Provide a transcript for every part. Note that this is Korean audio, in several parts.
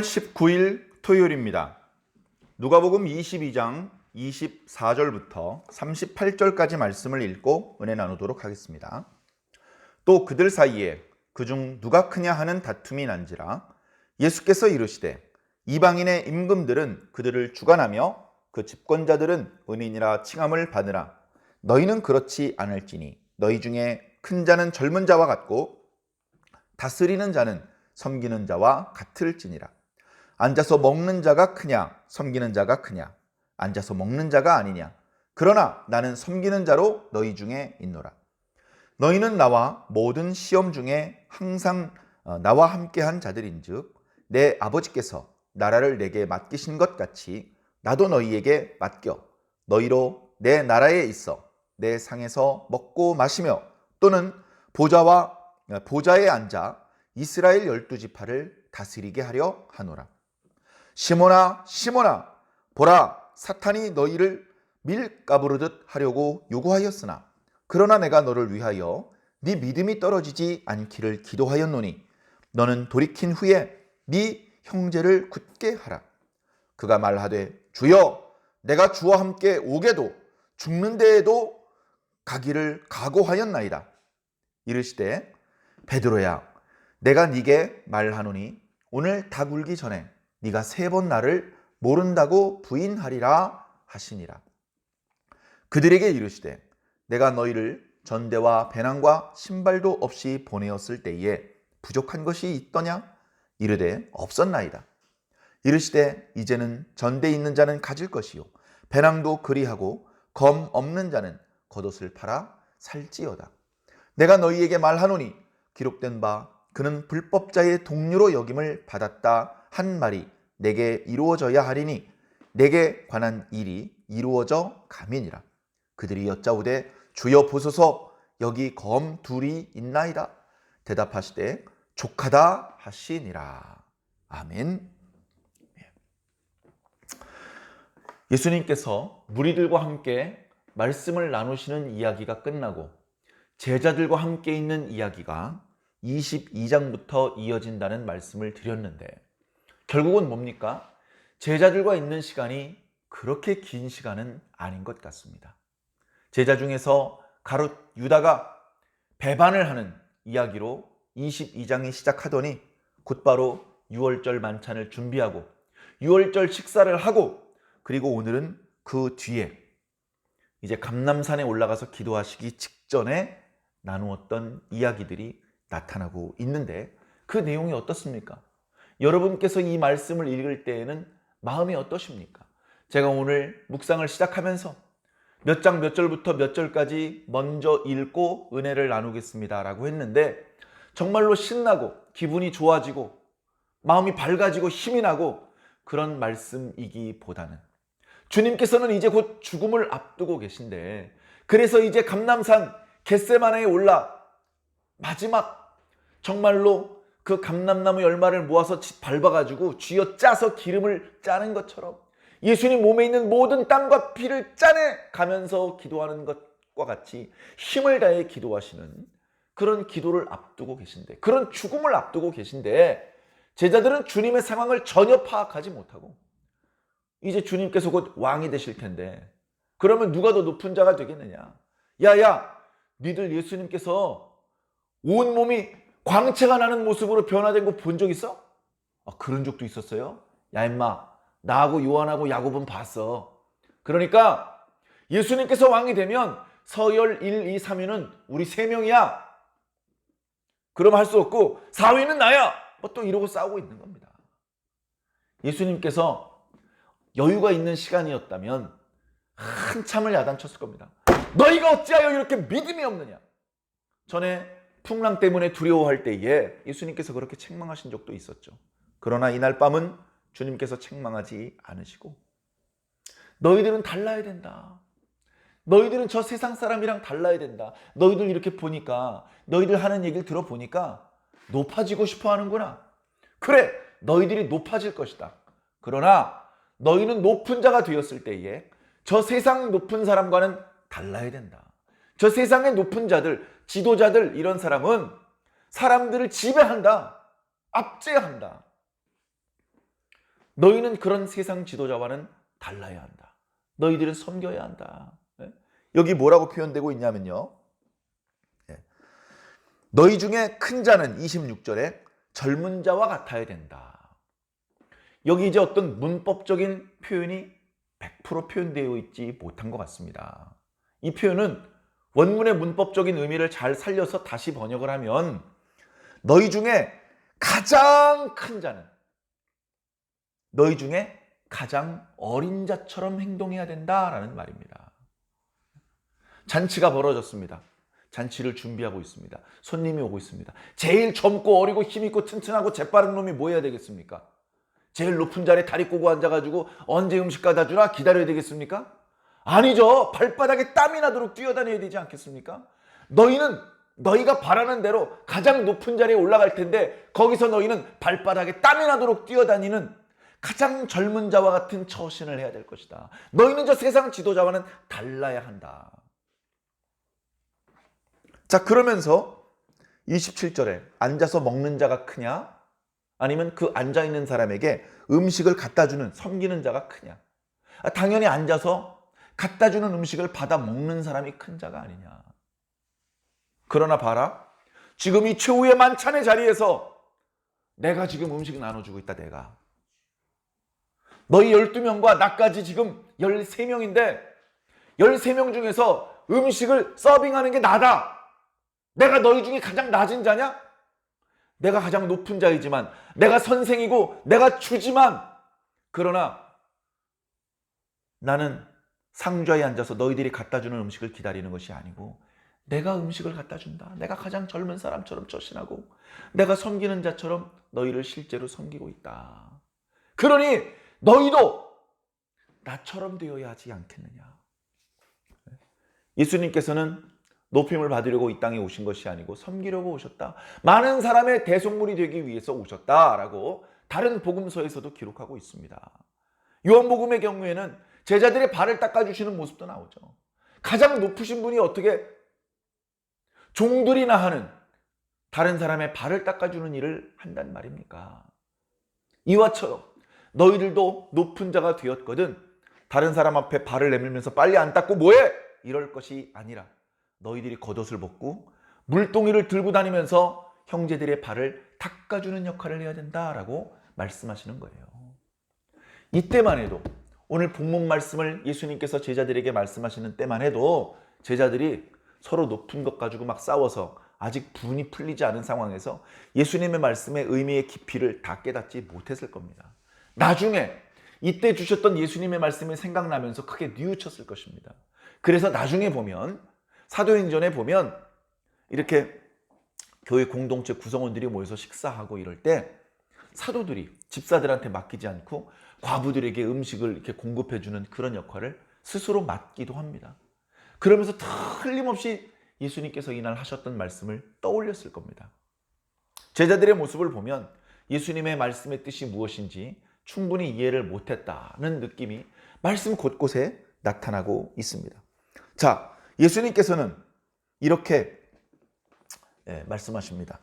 19일 토요일입니다. 누가복음 22장 24절부터 38절까지 말씀을 읽고 은혜 나누도록 하겠습니다. 또 그들 사이에 그중 누가 크냐 하는 다툼이 난지라 예수께서 이르시되 이방인의 임금들은 그들을 주관하며 그 집권자들은 은인이라 칭함을 받으라. 너희는 그렇지 않을지니 너희 중에 큰 자는 젊은 자와 같고 다스리는 자는 섬기는 자와 같을지니라. 앉아서 먹는 자가 크냐 섬기는 자가 크냐 앉아서 먹는 자가 아니냐. 그러나 나는 섬기는 자로 너희 중에 있노라. 너희는 나와 모든 시험 중에 항상 나와 함께한 자들인즉 내 아버지께서 나라를 내게 맡기신 것 같이 나도 너희에게 맡겨 너희로 내 나라에 있어 내 상에서 먹고 마시며 또는 보좌에 앉아 이스라엘 12지파를 다스리게 하려 하노라. 시몬아 시몬아 보라 사탄이 너희를 밀가부르듯 하려고 요구하였으나 그러나 내가 너를 위하여 네 믿음이 떨어지지 않기를 기도하였노니 너는 돌이킨 후에 네 형제를 굳게 하라. 그가 말하되 주여 내가 주와 함께 오게도 죽는 데에도 가기를 각오하였나이다. 이르시되 베드로야 내가 네게 말하노니 오늘 닭 울기 전에 네가 3번 나를 모른다고 부인하리라 하시니라. 그들에게 이르시되 내가 너희를 전대와 배낭과 신발도 없이 보내었을 때에 부족한 것이 있더냐? 이르되 없었나이다. 이르시되 이제는 전대 있는 자는 가질 것이요 배낭도 그리하고 검 없는 자는 겉옷을 팔아 살지어다. 내가 너희에게 말하노니 기록된 바 그는 불법자의 동료로 여김을 받았다 한 말이 내게 이루어져야 하리니 내게 관한 일이 이루어져 감이니라. 그들이 여짜오되 주여 보소서 여기 검 둘이 있나이다. 대답하시되 족하다 하시니라. 아멘. 예수님께서 무리들과 함께 말씀을 나누시는 이야기가 끝나고 제자들과 함께 있는 이야기가 22장부터 이어진다는 말씀을 드렸는데 결국은 뭡니까? 제자들과 있는 시간이 그렇게 긴 시간은 아닌 것 같습니다. 제자 중에서 가룟 유다가 배반을 하는 이야기로 22장이 시작하더니 곧바로 6월절 만찬을 준비하고 6월절 식사를 하고 그리고 오늘은 그 뒤에 이제 감람산에 올라가서 기도하시기 직전에 나누었던 이야기들이 나타나고 있는데 그 내용이 어떻습니까? 여러분께서 이 말씀을 읽을 때에는 마음이 어떠십니까? 제가 오늘 묵상을 시작하면서 몇 장 몇 절부터 몇 절까지 먼저 읽고 은혜를 나누겠습니다 라고 했는데 정말로 신나고 기분이 좋아지고 마음이 밝아지고 힘이 나고 그런 말씀이기보다는 주님께서는 이제 곧 죽음을 앞두고 계신데 그래서 이제 감람산 겟세마네에 올라 마지막 정말로 그 감람나무 열마를 모아서 밟아가지고 쥐어짜서 기름을 짜는 것처럼 예수님 몸에 있는 모든 땀과 피를 짜내 가면서 기도하는 것과 같이 힘을 다해 기도하시는 그런 기도를 앞두고 계신데 그런 죽음을 앞두고 계신데 제자들은 주님의 상황을 전혀 파악하지 못하고 이제 주님께서 곧 왕이 되실 텐데 그러면 누가 더 높은 자가 되겠느냐. 야야 니들 예수님께서 온몸이 광채가 나는 모습으로 변화된 거 본 적 있어? 그런 적도 있었어요? 야 임마 나하고 요한하고 야곱은 봤어. 그러니까 예수님께서 왕이 되면 서열 1, 2, 3위는 우리 3명이야. 그럼 할 수 없고 4위는 나야. 또 이러고 싸우고 있는 겁니다. 예수님께서 여유가 있는 시간이었다면 한참을 야단쳤을 겁니다. 너희가 어찌하여 이렇게 믿음이 없느냐. 전에 풍랑 때문에 두려워할 때에 예수님께서 그렇게 책망하신 적도 있었죠. 그러나 이날 밤은 주님께서 책망하지 않으시고 너희들은 달라야 된다. 너희들은 저 세상 사람이랑 달라야 된다. 너희들 이렇게 보니까 너희들 하는 얘기를 들어보니까 높아지고 싶어 하는구나. 그래 너희들이 높아질 것이다. 그러나 너희는 높은 자가 되었을 때에 저 세상 높은 사람과는 달라야 된다. 저 세상의 높은 자들, 지도자들 이런 사람은 사람들을 지배한다. 압제한다. 너희는 그런 세상 지도자와는 달라야 한다. 너희들은 섬겨야 한다. 여기 뭐라고 표현되고 있냐면요. 너희 중에 큰 자는 26절에 젊은 자와 같아야 된다. 여기 이제 어떤 문법적인 표현이 100% 표현되어 있지 못한 것 같습니다. 이 표현은 원문의 문법적인 의미를 잘 살려서 다시 번역을 하면 너희 중에 가장 큰 자는 너희 중에 가장 어린 자처럼 행동해야 된다라는 말입니다. 잔치가 벌어졌습니다. 잔치를 준비하고 있습니다. 손님이 오고 있습니다. 제일 젊고 어리고 힘있고 튼튼하고 재빠른 놈이 뭐 해야 되겠습니까? 제일 높은 자리에 다리 꼬고 앉아가지고 언제 음식 갖다 주나 기다려야 되겠습니까? 아니죠. 발바닥에 땀이 나도록 뛰어다녀야 되지 않겠습니까? 너희가 바라는 대로 가장 높은 자리에 올라갈 텐데 거기서 너희는 발바닥에 땀이 나도록 뛰어다니는 가장 젊은 자와 같은 처신을 해야 될 것이다. 너희는 저 세상 지도자와는 달라야 한다. 자, 그러면서 27절에 앉아서 먹는 자가 크냐? 아니면 그 앉아있는 사람에게 음식을 갖다 주는 섬기는 자가 크냐? 당연히 앉아서 갖다 주는 음식을 받아 먹는 사람이 큰 자가 아니냐. 그러나 봐라. 지금 이 최후의 만찬의 자리에서 내가 지금 음식 나눠주고 있다. 내가. 너희 12명과 나까지 지금 13명인데 13명 중에서 음식을 서빙하는 게 나다. 내가 너희 중에 가장 낮은 자냐? 내가 가장 높은 자이지만 내가 선생이고 내가 주지만 그러나 나는 상좌에 앉아서 너희들이 갖다 주는 음식을 기다리는 것이 아니고 내가 음식을 갖다 준다. 내가 가장 젊은 사람처럼 처신하고 내가 섬기는 자처럼 너희를 실제로 섬기고 있다. 그러니 너희도 나처럼 되어야 하지 않겠느냐. 예수님께서는 높임을 받으려고 이 땅에 오신 것이 아니고 섬기려고 오셨다. 많은 사람의 대속물이 되기 위해서 오셨다라고 다른 복음서에서도 기록하고 있습니다. 요한복음의 경우에는 제자들의 발을 닦아주시는 모습도 나오죠. 가장 높으신 분이 어떻게 종들이나 하는 다른 사람의 발을 닦아주는 일을 한단 말입니까? 이와처럼 너희들도 높은 자가 되었거든 다른 사람 앞에 발을 내밀면서 빨리 안 닦고 뭐해? 이럴 것이 아니라 너희들이 겉옷을 벗고 물동이를 들고 다니면서 형제들의 발을 닦아주는 역할을 해야 된다라고 말씀하시는 거예요. 이때만 해도 오늘 본문 말씀을 예수님께서 제자들에게 말씀하시는 때만 해도 제자들이 서로 높은 것 가지고 막 싸워서 아직 분이 풀리지 않은 상황에서 예수님의 말씀의 의미의 깊이를 다 깨닫지 못했을 겁니다. 나중에 이때 주셨던 예수님의 말씀이 생각나면서 크게 뉘우쳤을 것입니다. 그래서 나중에 보면 사도행전에 보면 이렇게 교회 공동체 구성원들이 모여서 식사하고 이럴 때 사도들이 집사들한테 맡기지 않고 과부들에게 음식을 이렇게 공급해주는 그런 역할을 스스로 맡기도 합니다. 그러면서 틀림없이 예수님께서 이날 하셨던 말씀을 떠올렸을 겁니다. 제자들의 모습을 보면 예수님의 말씀의 뜻이 무엇인지 충분히 이해를 못했다는 느낌이 말씀 곳곳에 나타나고 있습니다. 자, 예수님께서는 이렇게 말씀하십니다.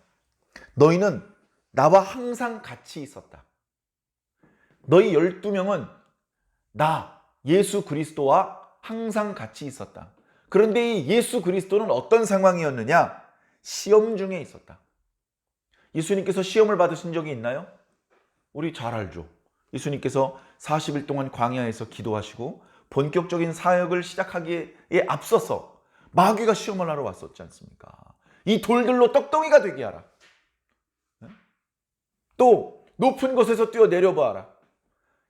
너희는 나와 항상 같이 있었다. 너희 12명은 나 예수 그리스도와 항상 같이 있었다. 그런데 이 예수 그리스도는 어떤 상황이었느냐? 시험 중에 있었다. 예수님께서 시험을 받으신 적이 있나요? 우리 잘 알죠. 예수님께서 40일 동안 광야에서 기도하시고 본격적인 사역을 시작하기에 앞서서 마귀가 시험을 하러 왔었지 않습니까? 이 돌들로 떡덩이가 되게 하라. 또 높은 곳에서 뛰어 내려보아라.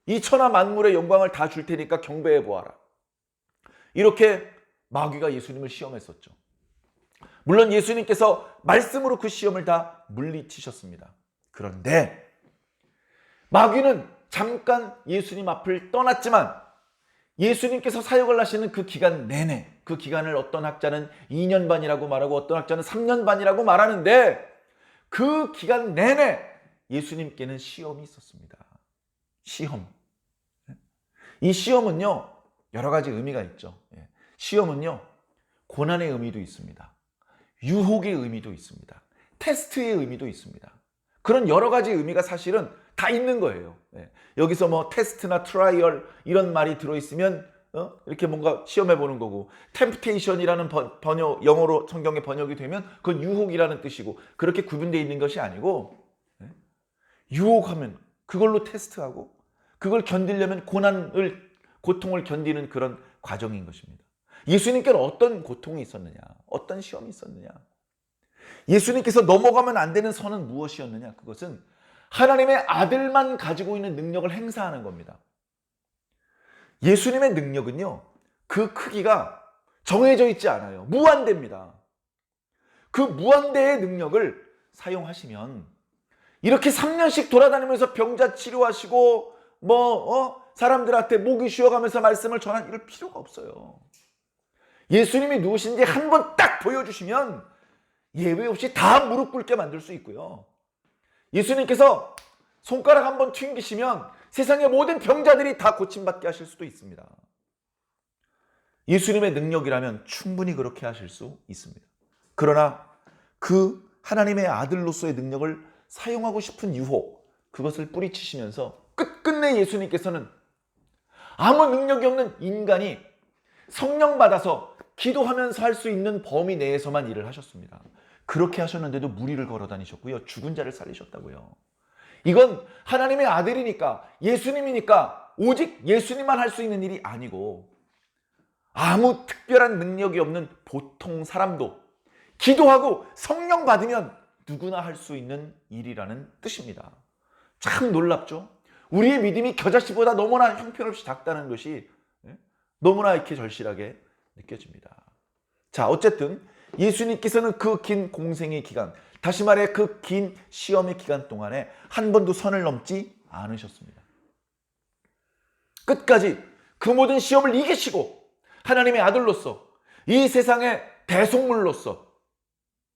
이 천하 만물의 영광을 다 줄 테니까 경배해 보아라. 이렇게 마귀가 예수님을 시험했었죠. 물론 예수님께서 말씀으로 그 시험을 다 물리치셨습니다. 그런데 마귀는 잠깐 예수님 앞을 떠났지만 예수님께서 사역을 하시는 그 기간 내내, 그 기간을 어떤 학자는 2년 반이라고 말하고 어떤 학자는 3년 반이라고 말하는데 그 기간 내내 예수님께는 시험이 있었습니다. 시험. 이 시험은요, 여러 가지 의미가 있죠. 시험은요, 고난의 의미도 있습니다. 유혹의 의미도 있습니다. 테스트의 의미도 있습니다. 그런 여러 가지 의미가 사실은 다 있는 거예요. 예. 여기서 뭐 테스트나 트라이얼 이런 말이 들어있으면 이렇게 뭔가 시험해 보는 거고, 템프테이션이라는 번역, 영어로 성경에 번역이 되면 그건 유혹이라는 뜻이고, 그렇게 구분되어 있는 것이 아니고, 예. 유혹하면 그걸로 테스트하고, 그걸 견디려면 고통을 견디는 그런 과정인 것입니다. 예수님께는 어떤 고통이 있었느냐? 어떤 시험이 있었느냐? 예수님께서 넘어가면 안 되는 선은 무엇이었느냐? 그것은 하나님의 아들만 가지고 있는 능력을 행사하는 겁니다. 예수님의 능력은요, 그 크기가 정해져 있지 않아요. 무한대입니다. 그 무한대의 능력을 사용하시면 이렇게 3년씩 돌아다니면서 병자 치료하시고 사람들한테 목이 쉬어가면서 말씀을 전한 이럴 필요가 없어요. 예수님이 누구신지 한 번 딱 보여주시면 예외 없이 다 무릎 꿇게 만들 수 있고요. 예수님께서 손가락 한 번 튕기시면 세상의 모든 병자들이 다 고침받게 하실 수도 있습니다. 예수님의 능력이라면 충분히 그렇게 하실 수 있습니다. 그러나 그 하나님의 아들로서의 능력을 사용하고 싶은 유혹, 그것을 뿌리치시면서 끝끝내 예수님께서는 아무 능력이 없는 인간이 성령 받아서 기도하면서 할 수 있는 범위 내에서만 일을 하셨습니다. 그렇게 하셨는데도 무리를 걸어 다니셨고요. 죽은 자를 살리셨다고요. 이건 하나님의 아들이니까, 예수님이니까 오직 예수님만 할 수 있는 일이 아니고, 아무 특별한 능력이 없는 보통 사람도 기도하고 성령 받으면 누구나 할 수 있는 일이라는 뜻입니다. 참 놀랍죠? 우리의 믿음이 겨자씨보다 너무나 형편없이 작다는 것이 너무나 이렇게 절실하게 느껴집니다. 자, 어쨌든 예수님께서는 그 긴 공생의 기간, 다시 말해 그 긴 시험의 기간 동안에 한 번도 선을 넘지 않으셨습니다. 끝까지 그 모든 시험을 이기시고 하나님의 아들로서, 이 세상의 대속물로서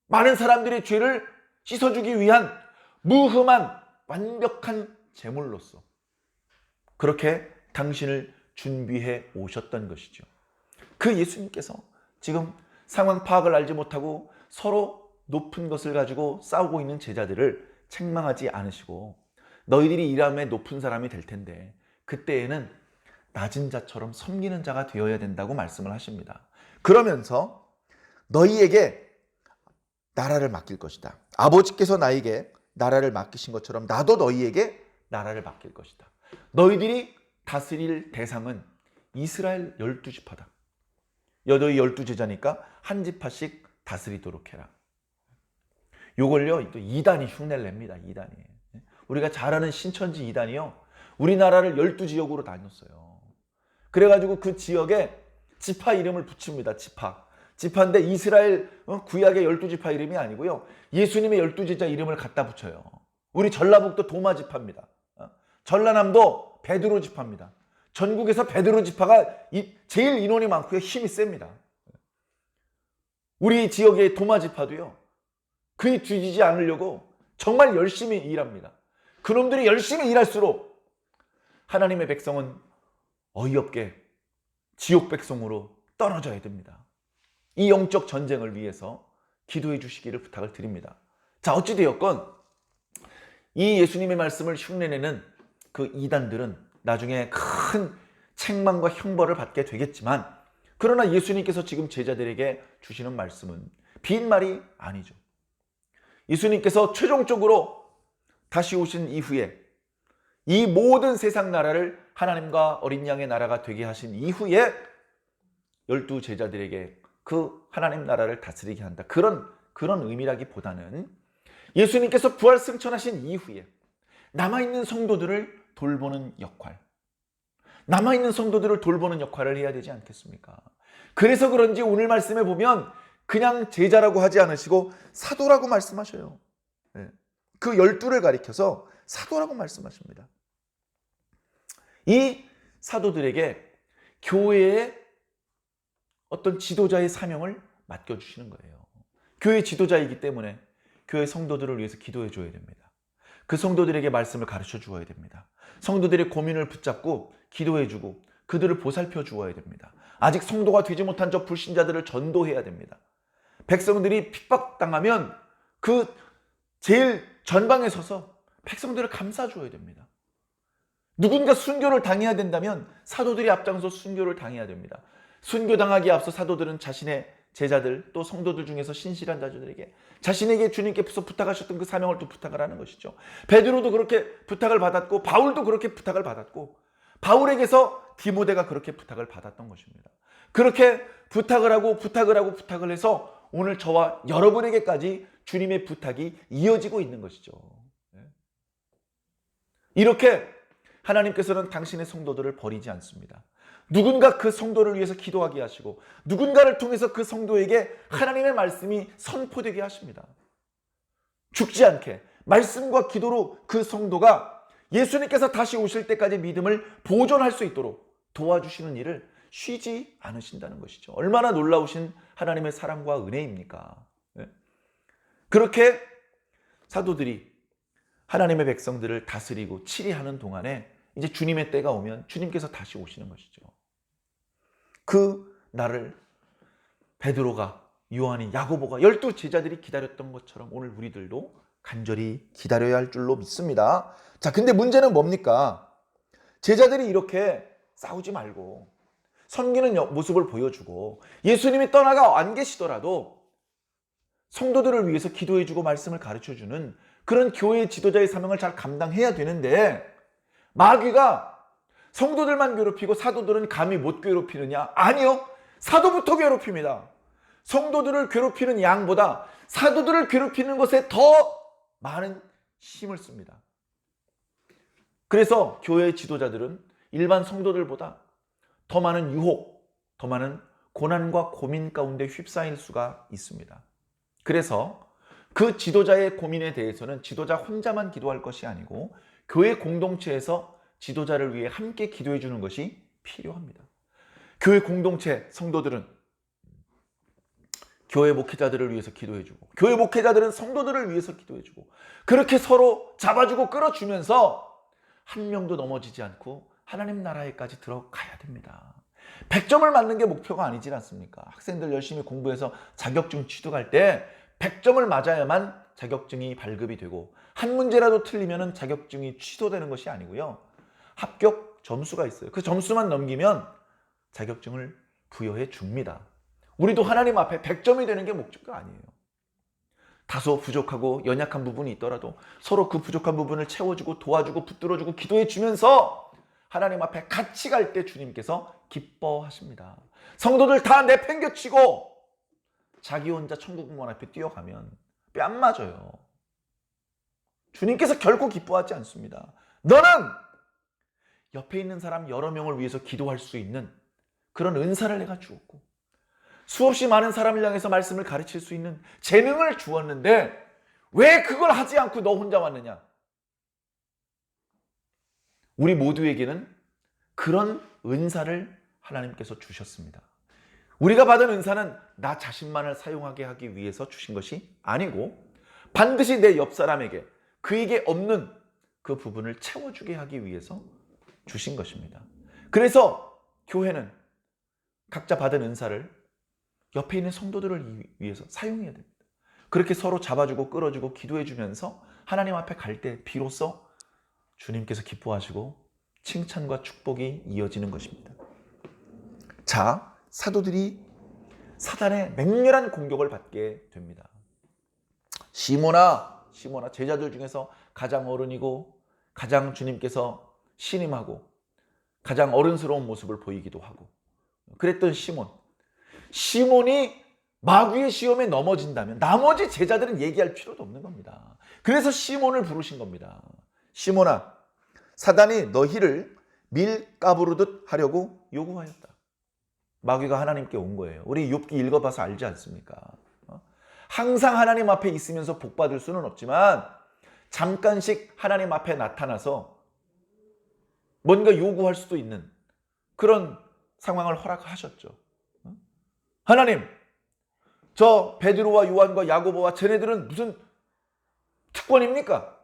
많은 사람들의 죄를 씻어주기 위한 무흠한 완벽한 제물로서 그렇게 당신을 준비해 오셨던 것이죠. 그 예수님께서 지금 상황 파악을 알지 못하고 서로 높은 것을 가지고 싸우고 있는 제자들을 책망하지 않으시고, 너희들이 이람에 높은 사람이 될 텐데 그때에는 낮은 자처럼 섬기는 자가 되어야 된다고 말씀을 하십니다. 그러면서 너희에게 나라를 맡길 것이다. 아버지께서 나에게 나라를 맡기신 것처럼 나도 너희에게 나라를 맡길 것이다. 너희들이 다스릴 대상은 이스라엘 12지파다. 너희 12제자니까 한 지파씩 다스리도록 해라. 요걸요, 또 이단이 흉내를 냅니다. 이단이. 우리가 잘 아는 신천지 이단이요, 우리나라를 12지역으로 나눴어요. 그래가지고 그 지역에 지파 이름을 붙입니다. 지파인데 이스라엘 구약의 12지파 이름이 아니고요, 예수님의 12제자 이름을 갖다 붙여요. 우리 전라북도 도마지파입니다. 전라남도 베드로 지파입니다. 전국에서 베드로 지파가 제일 인원이 많고요, 힘이 셉니다. 우리 지역의 도마 지파도요, 그이 뒤지지 않으려고 정말 열심히 일합니다. 그놈들이 열심히 일할수록 하나님의 백성은 어이없게 지옥 백성으로 떨어져야 됩니다. 이 영적 전쟁을 위해서 기도해 주시기를 부탁을 드립니다. 자, 어찌되었건 이 예수님의 말씀을 흉내내는 그 이단들은 나중에 큰 책망과 형벌을 받게 되겠지만, 그러나 예수님께서 지금 제자들에게 주시는 말씀은 빈말이 아니죠. 예수님께서 최종적으로 다시 오신 이후에 이 모든 세상 나라를 하나님과 어린 양의 나라가 되게 하신 이후에 12제자들에게 그 하나님 나라를 다스리게 한다. 그런 의미라기보다는 예수님께서 부활 승천하신 이후에 남아있는 성도들을 돌보는 역할, 남아있는 성도들을 돌보는 역할을 해야 되지 않겠습니까? 그래서 그런지 오늘 말씀에 보면 그냥 제자라고 하지 않으시고 사도라고 말씀하셔요. 그 12를 가리켜서 사도라고 말씀하십니다. 이 사도들에게 교회의 어떤 지도자의 사명을 맡겨주시는 거예요. 교회 지도자이기 때문에 교회 성도들을 위해서 기도해 줘야 됩니다. 그 성도들에게 말씀을 가르쳐 주어야 됩니다. 성도들의 고민을 붙잡고 기도해 주고 그들을 보살펴 주어야 됩니다. 아직 성도가 되지 못한 저 불신자들을 전도해야 됩니다. 백성들이 핍박당하면 그 제일 전방에 서서 백성들을 감싸 주어야 됩니다. 누군가 순교를 당해야 된다면 사도들이 앞장서 순교를 당해야 됩니다. 순교당하기에 앞서 사도들은 자신의 제자들 또 성도들 중에서 신실한 자들에게 자신에게 주님께서 부탁하셨던 그 사명을 또 부탁을 하는 것이죠. 베드로도 그렇게 부탁을 받았고 바울도 그렇게 부탁을 받았고 바울에게서 디모데가 그렇게 부탁을 받았던 것입니다. 그렇게 부탁을 하고 해서 오늘 저와 여러분에게까지 주님의 부탁이 이어지고 있는 것이죠. 이렇게 하나님께서는 당신의 성도들을 버리지 않습니다. 누군가 그 성도를 위해서 기도하게 하시고 누군가를 통해서 그 성도에게 하나님의 말씀이 선포되게 하십니다. 죽지 않게 말씀과 기도로 그 성도가 예수님께서 다시 오실 때까지 믿음을 보존할 수 있도록 도와주시는 일을 쉬지 않으신다는 것이죠. 얼마나 놀라우신 하나님의 사랑과 은혜입니까? 그렇게 사도들이 하나님의 백성들을 다스리고 치리하는 동안에 이제 주님의 때가 오면 주님께서 다시 오시는 것이죠. 그 날을 베드로가, 요한이, 야고보가 12 제자들이 기다렸던 것처럼 오늘 우리들도 간절히 기다려야 할 줄로 믿습니다. 자, 근데 문제는 뭡니까? 제자들이 이렇게 싸우지 말고 섬기는 모습을 보여주고 예수님이 떠나가 안 계시더라도 성도들을 위해서 기도해주고 말씀을 가르쳐주는 그런 교회의 지도자의 사명을 잘 감당해야 되는데 마귀가 성도들만 괴롭히고 사도들은 감히 못 괴롭히느냐? 아니요. 사도부터 괴롭힙니다. 성도들을 괴롭히는 양보다 사도들을 괴롭히는 것에 더 많은 힘을 씁니다. 그래서 교회의 지도자들은 일반 성도들보다 더 많은 유혹, 더 많은 고난과 고민 가운데 휩싸일 수가 있습니다. 그래서 그 지도자의 고민에 대해서는 지도자 혼자만 기도할 것이 아니고 교회 공동체에서 지도자를 위해 함께 기도해 주는 것이 필요합니다. 교회 공동체 성도들은 교회 목회자들을 위해서 기도해 주고 교회 목회자들은 성도들을 위해서 기도해 주고 그렇게 서로 잡아주고 끌어주면서 한 명도 넘어지지 않고 하나님 나라에까지 들어가야 됩니다. 100점을 맞는 게 목표가 아니지 않습니까? 학생들 열심히 공부해서 자격증 취득할 때 100점을 맞아야만 자격증이 발급이 되고 한 문제라도 틀리면 자격증이 취소되는 것이 아니고요. 합격 점수가 있어요. 그 점수만 넘기면 자격증을 부여해 줍니다. 우리도 하나님 앞에 100점이 되는 게 목표가 아니에요. 다소 부족하고 연약한 부분이 있더라도 서로 그 부족한 부분을 채워주고 도와주고 붙들어주고 기도해 주면서 하나님 앞에 같이 갈 때 주님께서 기뻐하십니다. 성도들 다 내팽개치고 자기 혼자 천국문 앞에 뛰어가면 뺨 맞아요. 주님께서 결코 기뻐하지 않습니다. 너는 옆에 있는 사람 여러 명을 위해서 기도할 수 있는 그런 은사를 내가 주었고 수없이 많은 사람을 향해서 말씀을 가르칠 수 있는 재능을 주었는데 왜 그걸 하지 않고 너 혼자 왔느냐? 우리 모두에게는 그런 은사를 하나님께서 주셨습니다. 우리가 받은 은사는 나 자신만을 사용하게 하기 위해서 주신 것이 아니고 반드시 내 옆 사람에게 그에게 없는 그 부분을 채워주게 하기 위해서 주신 것입니다. 그래서 교회는 각자 받은 은사를 옆에 있는 성도들을 위해서 사용해야 됩니다. 그렇게 서로 잡아주고 끌어주고 기도해주면서 하나님 앞에 갈 때 비로소 주님께서 기뻐하시고 칭찬과 축복이 이어지는 것입니다. 자, 사도들이 사단의 맹렬한 공격을 받게 됩니다. 시몬아 제자들 중에서 가장 어른이고 가장 주님께서 신임하고 가장 어른스러운 모습을 보이기도 하고 그랬던 시몬이 마귀의 시험에 넘어진다면 나머지 제자들은 얘기할 필요도 없는 겁니다. 그래서 시몬을 부르신 겁니다. 시몬아, 사단이 너희를 밀가부르듯 하려고 요구하였다. 마귀가 하나님께 온 거예요. 우리 욥기 읽어봐서 알지 않습니까? 항상 하나님 앞에 있으면서 복 받을 수는 없지만 잠깐씩 하나님 앞에 나타나서 뭔가 요구할 수도 있는 그런 상황을 허락하셨죠. 하나님, 저 베드로와 요한과 야고보와 쟤네들은 무슨 특권입니까?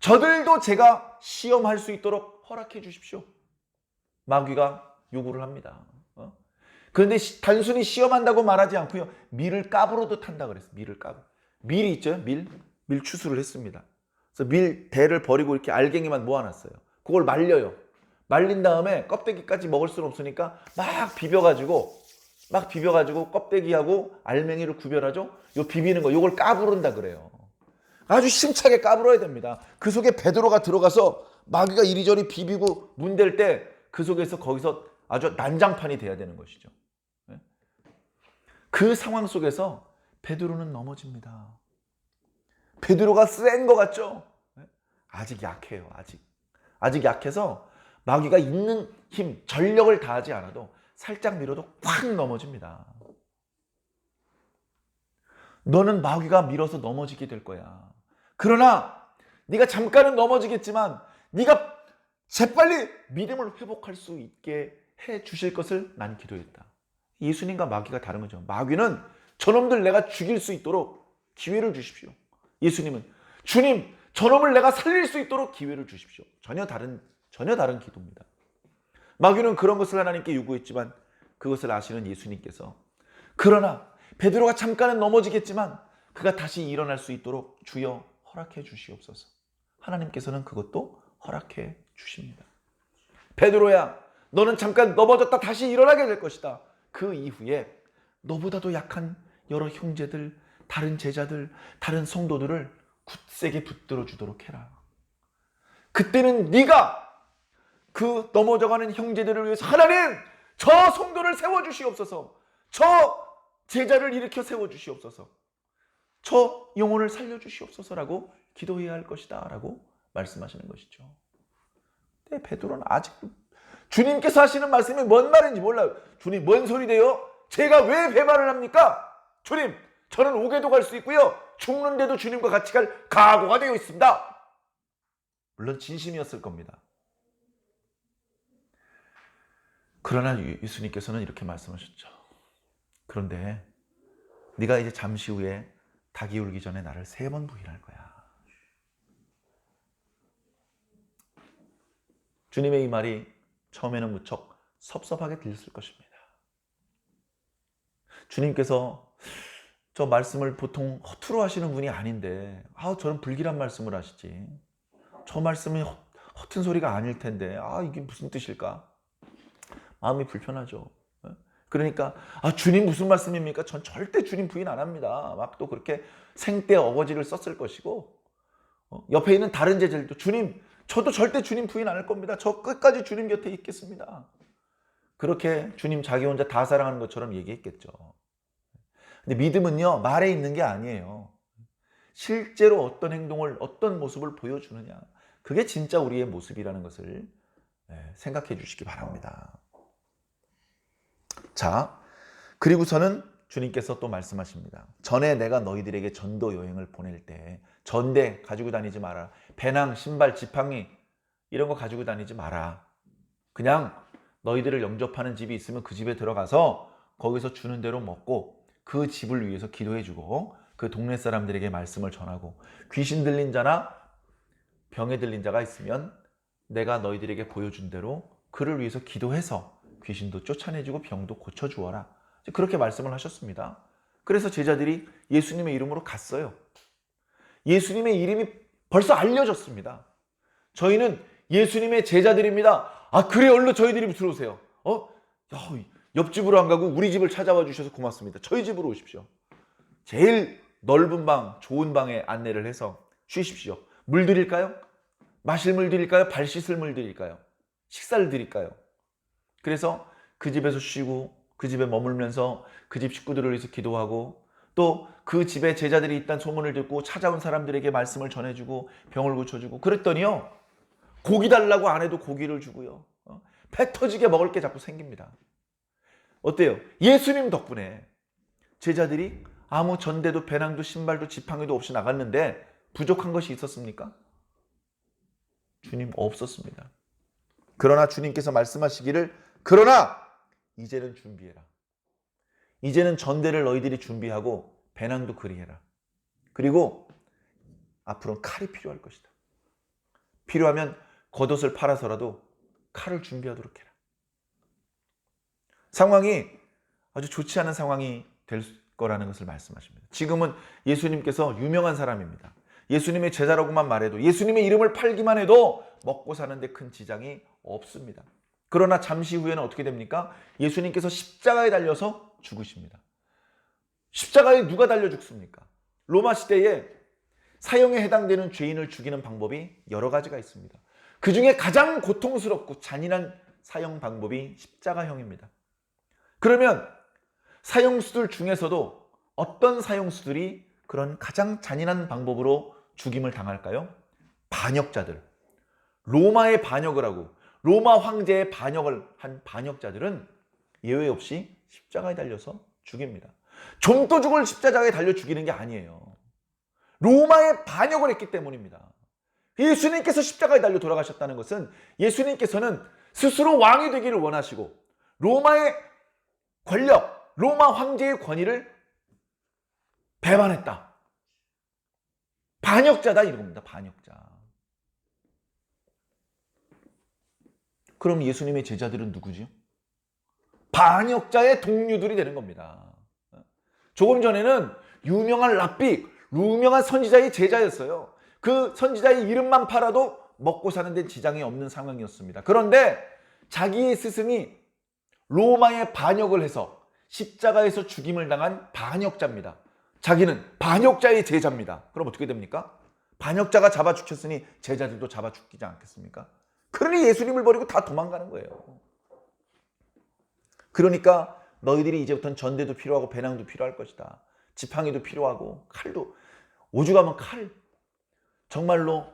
저들도 제가 시험할 수 있도록 허락해 주십시오. 마귀가 요구를 합니다. 그런데 단순히 시험한다고 말하지 않고요. 밀을 까부러듯 한다 그랬어요. 밀이 있죠. 밀 추수를 했습니다. 그래서 밀 대를 버리고 이렇게 알갱이만 모아놨어요. 그걸 말려요. 말린 다음에 껍데기까지 먹을 수는 없으니까 막 비벼가지고 껍데기하고 알맹이를 구별하죠. 요 비비는 거, 요걸 까부른다 그래요. 아주 심차게 까불어야 됩니다. 그 속에 베드로가 들어가서 마귀가 이리저리 비비고 문댈 때 그 속에서 거기서 아주 난장판이 돼야 되는 것이죠. 그 상황 속에서 베드로는 넘어집니다. 베드로가 센 것 같죠? 아직 약해요. 아직 약해서 마귀가 있는 힘, 전력을 다하지 않아도 살짝 밀어도 확 넘어집니다. 너는 마귀가 밀어서 넘어지게 될 거야. 그러나 네가 잠깐은 넘어지겠지만 네가 재빨리 믿음을 회복할 수 있게 해 주실 것을 난 기도했다. 예수님과 마귀가 다른 거죠. 마귀는 저놈들 내가 죽일 수 있도록 기회를 주십시오. 예수님은 주님, 저놈을 내가 살릴 수 있도록 기회를 주십시오. 전혀 다른 기도입니다. 마귀는 그런 것을 하나님께 요구했지만 그것을 아시는 예수님께서 그러나 베드로가 잠깐은 넘어지겠지만 그가 다시 일어날 수 있도록 주여 허락해 주시옵소서. 하나님께서는 그것도 허락해 주십니다. 베드로야, 너는 잠깐 넘어졌다 다시 일어나게 될 것이다. 그 이후에 너보다도 약한 여러 형제들, 다른 제자들, 다른 성도들을 굳세게 붙들어 주도록 해라. 그때는 네가 그 넘어져가는 형제들을 위해서 하나님, 저 성도를 세워주시옵소서. 저 제자를 일으켜 세워주시옵소서. 저 영혼을 살려주시옵소서라고 기도해야 할 것이다 라고 말씀하시는 것이죠. 근데 베드로는 아직 주님께서 하시는 말씀이 뭔 말인지 몰라요. 주님, 뭔 소리대요? 제가 왜 배반을 합니까? 주님, 저는 옥에도 갈 수 있고요. 죽는데도 주님과 같이 갈 각오가 되어 있습니다. 물론 진심이었을 겁니다. 그러나 예수님께서는 이렇게 말씀하셨죠. 그런데 네가 이제 잠시 후에 닭이 울기 전에 나를 3번 부인할 거야. 주님의 이 말이 처음에는 무척 섭섭하게 들렸을 것입니다. 주님께서 저 말씀을 보통 허투루 하시는 분이 아닌데 저는 불길한 말씀을 하시지. 저 말씀이 허튼 소리가 아닐 텐데 이게 무슨 뜻일까? 마음이 불편하죠. 그러니까 주님 무슨 말씀입니까? 전 절대 주님 부인 안 합니다. 막 또 그렇게 생떼 어거지를 썼을 것이고 옆에 있는 다른 제자들도 주님, 저도 절대 주님 부인 안 할 겁니다. 저 끝까지 주님 곁에 있겠습니다. 그렇게 주님 자기 혼자 다 사랑하는 것처럼 얘기했겠죠. 근데 믿음은요, 말에 있는 게 아니에요. 실제로 어떤 행동을, 어떤 모습을 보여주느냐. 그게 진짜 우리의 모습이라는 것을 생각해 주시기 바랍니다. 자, 그리고서는 주님께서 또 말씀하십니다. 전에 내가 너희들에게 전도 여행을 보낼 때 전대 가지고 다니지 마라. 배낭, 신발, 지팡이 이런 거 가지고 다니지 마라. 그냥 너희들을 영접하는 집이 있으면 그 집에 들어가서 거기서 주는 대로 먹고 그 집을 위해서 기도해주고 그 동네 사람들에게 말씀을 전하고 귀신 들린 자나 병에 들린 자가 있으면 내가 너희들에게 보여준 대로 그를 위해서 기도해서 귀신도 쫓아내주고 병도 고쳐주어라. 그렇게 말씀을 하셨습니다. 그래서 제자들이 예수님의 이름으로 갔어요. 예수님의 이름이 벌써 알려졌습니다. 저희는 예수님의 제자들입니다. 그래, 얼른 저희들이 들어오세요. 옆집으로 안 가고 우리 집을 찾아와 주셔서 고맙습니다. 저희 집으로 오십시오. 제일 넓은 방, 좋은 방에 안내를 해서 쉬십시오. 물 드릴까요? 마실 물 드릴까요? 발 씻을 물 드릴까요? 식사를 드릴까요? 그래서 그 집에서 쉬고 그 집에 머물면서 그 집 식구들을 위해서 기도하고 또 그 집에 제자들이 있다는 소문을 듣고 찾아온 사람들에게 말씀을 전해주고 병을 고쳐주고 그랬더니요, 고기 달라고 안 해도 고기를 주고요, 배 터지게 먹을 게 자꾸 생깁니다. 어때요? 예수님 덕분에 제자들이 아무 전대도 배낭도 신발도 지팡이도 없이 나갔는데 부족한 것이 있었습니까? 주님 없었습니다. 그러나 주님께서 말씀하시기를 그러나 이제는 준비해라. 이제는 전대를 너희들이 준비하고 배낭도 그리해라. 그리고 앞으로는 칼이 필요할 것이다. 필요하면 겉옷을 팔아서라도 칼을 준비하도록 해라. 상황이 아주 좋지 않은 상황이 될 거라는 것을 말씀하십니다. 지금은 예수님께서 유명한 사람입니다. 예수님의 제자라고만 말해도, 예수님의 이름을 팔기만 해도 먹고 사는데 큰 지장이 없습니다. 그러나 잠시 후에는 어떻게 됩니까? 예수님께서 십자가에 달려서 죽으십니다. 십자가에 누가 달려 죽습니까? 로마 시대에 사형에 해당되는 죄인을 죽이는 방법이 여러 가지가 있습니다. 그 중에 가장 고통스럽고 잔인한 사형 방법이 십자가형입니다. 그러면 사형수들 중에서도 어떤 사형수들이 그런 가장 잔인한 방법으로 죽임을 당할까요? 반역자들. 로마에 반역을 하고 로마 황제의 반역을 한 반역자들은 예외 없이 십자가에 달려서 죽입니다. 좀도둑을 십자가에 달려 죽이는 게 아니에요. 로마에 반역을 했기 때문입니다. 예수님께서 십자가에 달려 돌아가셨다는 것은 예수님께서는 스스로 왕이 되기를 원하시고 로마의 권력, 로마 황제의 권위를 배반했다. 반역자다 이런 겁니다. 반역자. 그럼 예수님의 제자들은 누구죠? 반역자의 동료들이 되는 겁니다. 조금 전에는 유명한 랍비, 유명한 선지자의 제자였어요. 그 선지자의 이름만 팔아도 먹고 사는 데 지장이 없는 상황이었습니다. 그런데 자기의 스승이 로마에 반역을 해서 십자가에서 죽임을 당한 반역자입니다. 자기는 반역자의 제자입니다. 그럼 어떻게 됩니까? 반역자가 잡아 죽였으니 제자들도 잡아 죽이지 않겠습니까? 그러니 예수님을 버리고 다 도망가는 거예요. 그러니까 너희들이 이제부터는 전대도 필요하고 배낭도 필요할 것이다. 지팡이도 필요하고 칼도, 오죽하면 칼, 정말로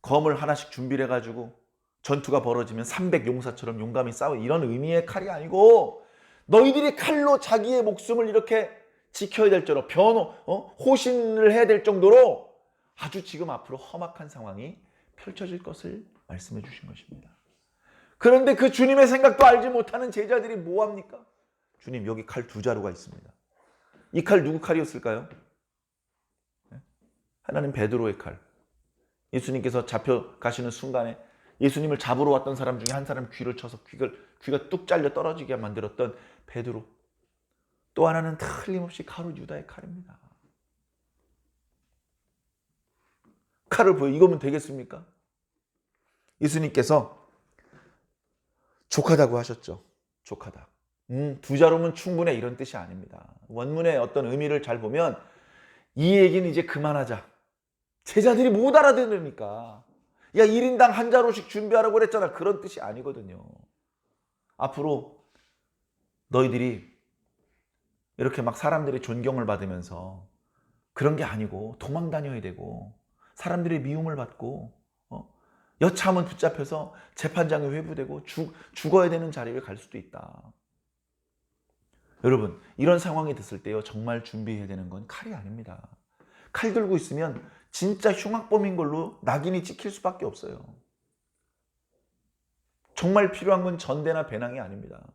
검을 하나씩 준비를 해가지고 전투가 벌어지면 300용사처럼 용감히 싸워, 이런 의미의 칼이 아니고 너희들이 칼로 자기의 목숨을 이렇게 지켜야 될 정도로 호신을 해야 될 정도로 아주 지금 앞으로 험악한 상황이 펼쳐질 것을 말씀해 주신 것입니다. 그런데 그 주님의 생각도 알지 못하는 제자들이 뭐합니까? 주님, 여기 칼 2자루가 있습니다. 이 칼 누구 칼이었을까요? 하나는 베드로의 칼. 예수님께서 잡혀가시는 순간에 예수님을 잡으러 왔던 사람 중에 한 사람 귀를 쳐서 귀가 뚝 잘려 떨어지게 만들었던 베드로. 또 하나는 틀림없이 가룟 유다의 칼입니다. 칼을 보여 이거면 되겠습니까? 예수님께서 족하다고 하셨죠. 족하다. 2자루면 충분해, 이런 뜻이 아닙니다. 원문의 어떤 의미를 잘 보면 이 얘기는 이제 그만하자. 제자들이 못 알아들으니까 야 1인당 1자루씩 준비하라고 그랬잖아, 그런 뜻이 아니거든요. 앞으로 너희들이 이렇게 막 사람들의 존경을 받으면서 그런 게 아니고 도망 다녀야 되고 사람들의 미움을 받고 여차하면 붙잡혀서 재판장에 회부되고 죽어야 되는 자리를 갈 수도 있다. 여러분, 이런 상황이 됐을 때요, 정말 준비해야 되는 건 칼이 아닙니다. 칼 들고 있으면 진짜 흉악범인 걸로 낙인이 찍힐 수밖에 없어요. 정말 필요한 건 전대나 배낭이 아닙니다.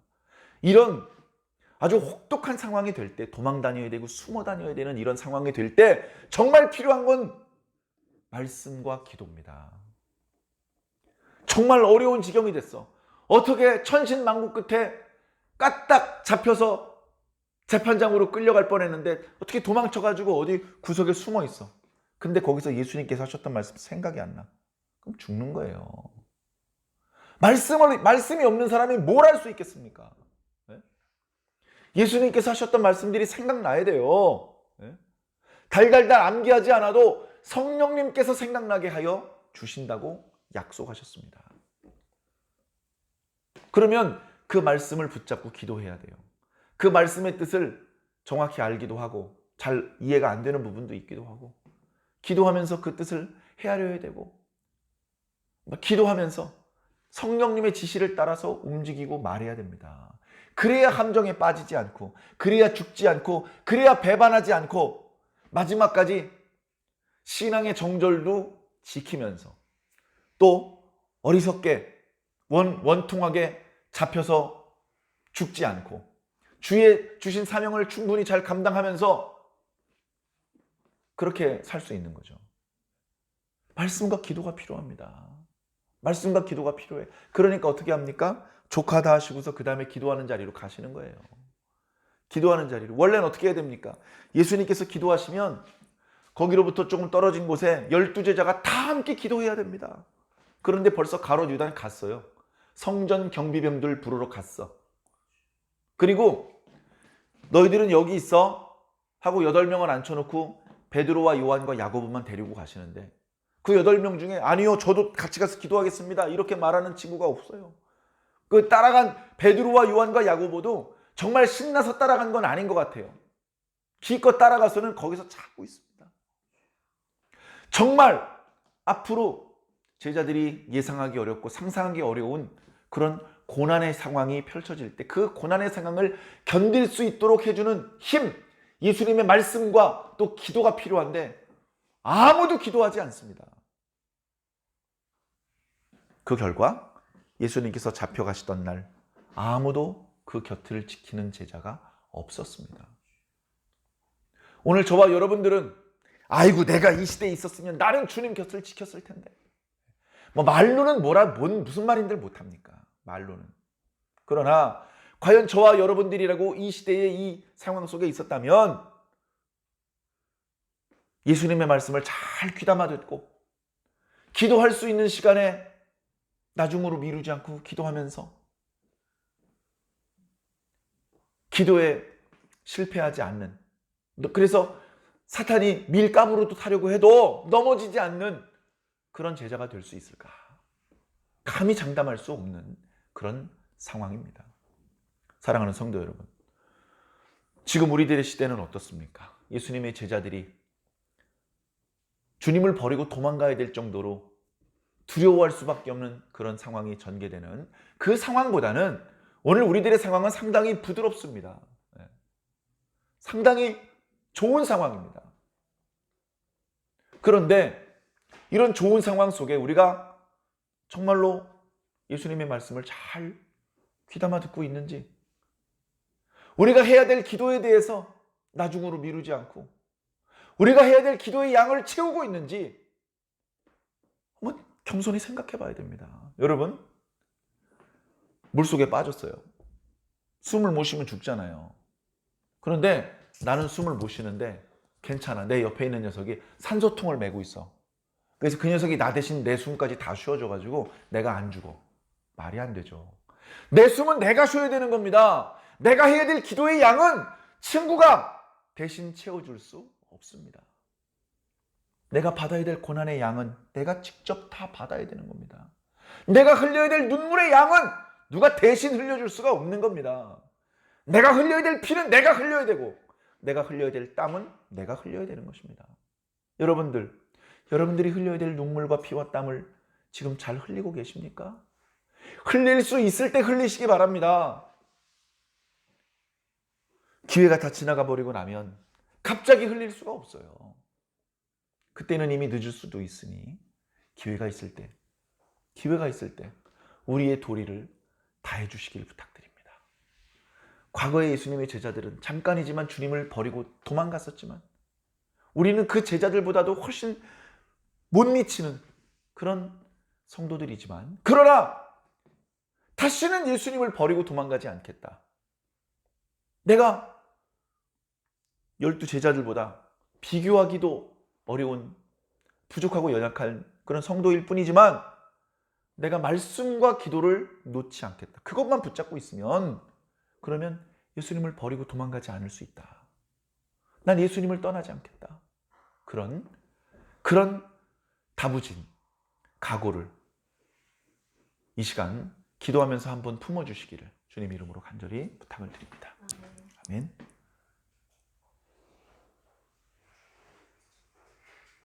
이런 아주 혹독한 상황이 될 때, 도망 다녀야 되고 숨어 다녀야 되는 이런 상황이 될 때 정말 필요한 건 말씀과 기도입니다. 정말 어려운 지경이 됐어. 어떻게 천신만고 끝에 까딱 잡혀서 재판장으로 끌려갈 뻔했는데 어떻게 도망쳐가지고 어디 구석에 숨어 있어. 근데 거기서 예수님께서 하셨던 말씀 생각이 안 나. 그럼 죽는 거예요. 말씀이 없는 사람이 뭘 할 수 있겠습니까? 네? 예수님께서 하셨던 말씀들이 생각나야 돼요. 네? 달달달 암기하지 않아도 성령님께서 생각나게 하여 주신다고 약속하셨습니다. 그러면 그 말씀을 붙잡고 기도해야 돼요. 그 말씀의 뜻을 정확히 알기도 하고 잘 이해가 안 되는 부분도 있기도 하고 기도하면서 그 뜻을 헤아려야 되고 기도하면서 성령님의 지시를 따라서 움직이고 말해야 됩니다. 그래야 함정에 빠지지 않고, 그래야 죽지 않고, 그래야 배반하지 않고 마지막까지 신앙의 정절도 지키면서 또 어리석게 원통하게 잡혀서 죽지 않고 주의 주신 사명을 충분히 잘 감당하면서 그렇게 살 수 있는 거죠. 말씀과 기도가 필요합니다. 말씀과 기도가 필요해. 그러니까 어떻게 합니까? 족하다 하시고서 그 다음에 기도하는 자리로 가시는 거예요. 기도하는 자리로. 원래는 어떻게 해야 됩니까? 예수님께서 기도하시면 거기로부터 조금 떨어진 곳에 12제자가 다 함께 기도해야 됩니다. 그런데 벌써 가롯 유다는 갔어요. 성전 경비병들 부르러 갔어. 그리고 너희들은 여기 있어 하고 8명을 앉혀놓고 베드로와 요한과 야고보만 데리고 가시는데 그 8명 중에 아니요 저도 같이 가서 기도하겠습니다 이렇게 말하는 친구가 없어요. 그 따라간 베드로와 요한과 야고보도 정말 신나서 따라간 건 아닌 것 같아요. 기껏 따라가서는 거기서 자고 있습니다. 정말 앞으로 제자들이 예상하기 어렵고 상상하기 어려운 그런 고난의 상황이 펼쳐질 때 그 고난의 상황을 견딜 수 있도록 해주는 힘, 예수님의 말씀과 또 기도가 필요한데 아무도 기도하지 않습니다. 그 결과 예수님께서 잡혀가시던 날 아무도 그 곁을 지키는 제자가 없었습니다. 오늘 저와 여러분들은 아이고 내가 이 시대에 있었으면 나는 주님 곁을 지켰을 텐데 뭐 말로는 무슨 말인들 못합니까? 말로는. 그러나 과연 저와 여러분들이라고 이 시대의 이 상황 속에 있었다면 예수님의 말씀을 잘 귀담아 듣고 기도할 수 있는 시간에 나중으로 미루지 않고 기도하면서 기도에 실패하지 않는, 그래서 사탄이 밀가부로도 타려고 해도 넘어지지 않는 그런 제자가 될 수 있을까? 감히 장담할 수 없는 그런 상황입니다. 사랑하는 성도 여러분, 지금 우리들의 시대는 어떻습니까? 예수님의 제자들이 주님을 버리고 도망가야 될 정도로 두려워할 수밖에 없는 그런 상황이 전개되는 그 상황보다는 오늘 우리들의 상황은 상당히 부드럽습니다. 상당히 좋은 상황입니다. 그런데 이런 좋은 상황 속에 우리가 정말로 예수님의 말씀을 잘 귀담아 듣고 있는지, 우리가 해야 될 기도에 대해서 나중으로 미루지 않고 우리가 해야 될 기도의 양을 채우고 있는지 한번 겸손히 생각해 봐야 됩니다. 여러분, 물속에 빠졌어요. 숨을 못 쉬면 죽잖아요. 그런데 나는 숨을 못 쉬는데 괜찮아. 내 옆에 있는 녀석이 산소통을 메고 있어. 그래서 그 녀석이 나 대신 내 숨까지 다 쉬어줘가지고 내가 안 죽어. 말이 안 되죠. 내 숨은 내가 쉬어야 되는 겁니다. 내가 해야 될 기도의 양은 친구가 대신 채워줄 수 없습니다. 내가 받아야 될 고난의 양은 내가 직접 다 받아야 되는 겁니다. 내가 흘려야 될 눈물의 양은 누가 대신 흘려줄 수가 없는 겁니다. 내가 흘려야 될 피는 내가 흘려야 되고 내가 흘려야 될 땀은 내가 흘려야 되는 것입니다. 여러분들이 흘려야 될 눈물과 피와 땀을 지금 잘 흘리고 계십니까? 흘릴 수 있을 때 흘리시기 바랍니다. 기회가 다 지나가 버리고 나면 갑자기 흘릴 수가 없어요. 그때는 이미 늦을 수도 있으니 기회가 있을 때 우리의 도리를 다해 주시길 부탁드립니다. 과거의 예수님의 제자들은 잠깐이지만 주님을 버리고 도망갔었지만 우리는 그 제자들보다도 훨씬 못 미치는 그런 성도들이지만, 그러나 다시는 예수님을 버리고 도망가지 않겠다. 내가 12 제자들보다 비교하기도 어려운 부족하고 연약한 그런 성도일 뿐이지만 내가 말씀과 기도를 놓지 않겠다. 그것만 붙잡고 있으면 그러면 예수님을 버리고 도망가지 않을 수 있다. 난 예수님을 떠나지 않겠다. 그런 다부진 각오를 이 시간 기도하면서 한번 품어주시기를 주님 이름으로 간절히 부탁을 드립니다. 아멘.